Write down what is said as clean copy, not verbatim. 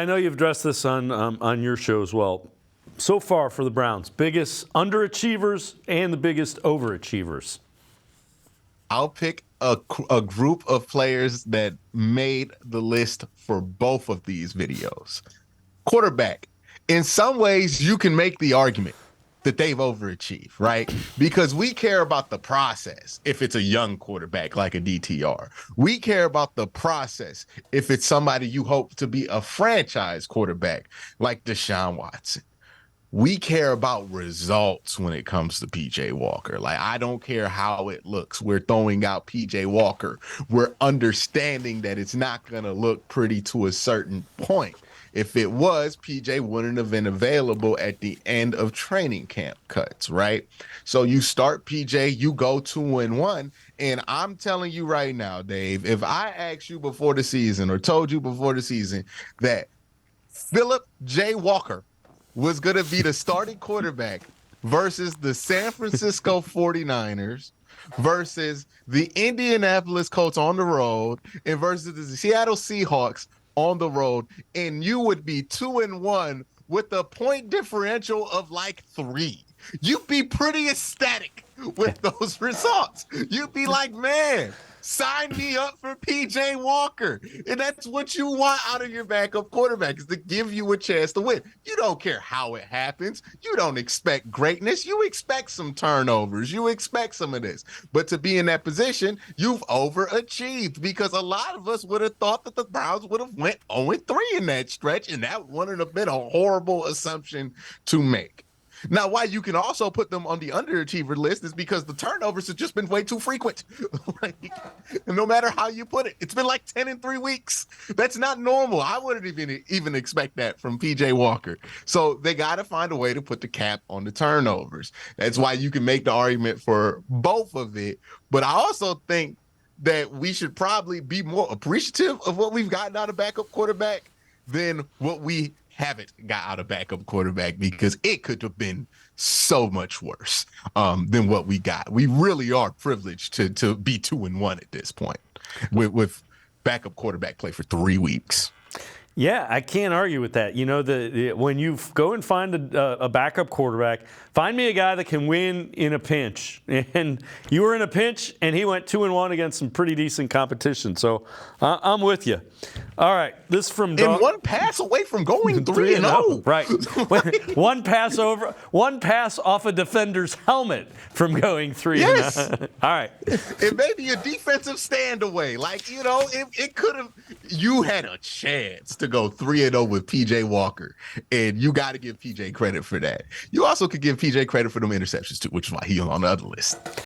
I know you've addressed this on your show as well. So far for the Browns, biggest underachievers and the biggest overachievers. I'll pick a group of players that made the list for both of these videos. Quarterback. In some ways, you can make the argument that they've overachieved, right? Because we care about the process if it's a young quarterback like a DTR. We care about the process if it's somebody you hope to be a franchise quarterback like Deshaun Watson. We care about results when it comes to PJ Walker. Like, I don't care how it looks. We're throwing out PJ Walker. We're understanding that it's not going to look pretty to a certain point. If it was, PJ wouldn't have been available at the end of training camp cuts, right? So you start PJ, you go 2-1. And I'm telling you right now, Dave, if I asked you before the season or told you before the season that Philip J. Walker was going to be the starting quarterback versus the San Francisco 49ers versus the Indianapolis Colts on the road and versus the Seattle Seahawks on the road, and you would be 2-1 with a point differential of like 3. You'd be pretty ecstatic with those results. You'd be like, man, sign me up for PJ Walker. And that's what you want out of your backup quarterback, is to give you a chance to win. You don't care how it happens. You don't expect greatness. You expect some turnovers. You expect some of this. But to be in that position, you've overachieved, because a lot of us would have thought that the Browns would have went 0-3 in that stretch, and that wouldn't have been a horrible assumption to make. Now, why you can also put them on the underachiever list is because the turnovers have just been way too frequent. Like, no matter how you put it, it's been like 10 in 3 weeks. That's not normal. I wouldn't even expect that from PJ Walker. So they got to find a way to put the cap on the turnovers. That's why you can make the argument for both of it. But I also think that we should probably be more appreciative of what we've gotten out of backup quarterback than what we haven't got out of backup quarterback, because it could have been so much worse than what we got. We really are privileged to be 2-1 at this point with backup quarterback play for 3 weeks. Yeah, I can't argue with that. You know, when you go and find a backup quarterback, find me a guy that can win in a pinch. And you were in a pinch, and he went 2-1 against some pretty decent competition. So I'm with you. All right, this from and one pass away from going 3-0. Right, one pass off a defender's helmet from going 3-0. Yes. All right, it may be a defensive stand away. Like, you know, it could have. You had a chance to go 3-0 with PJ Walker, and you got to give PJ credit for that. You also could give PJ credit for them interceptions too, which is why he's on the other list.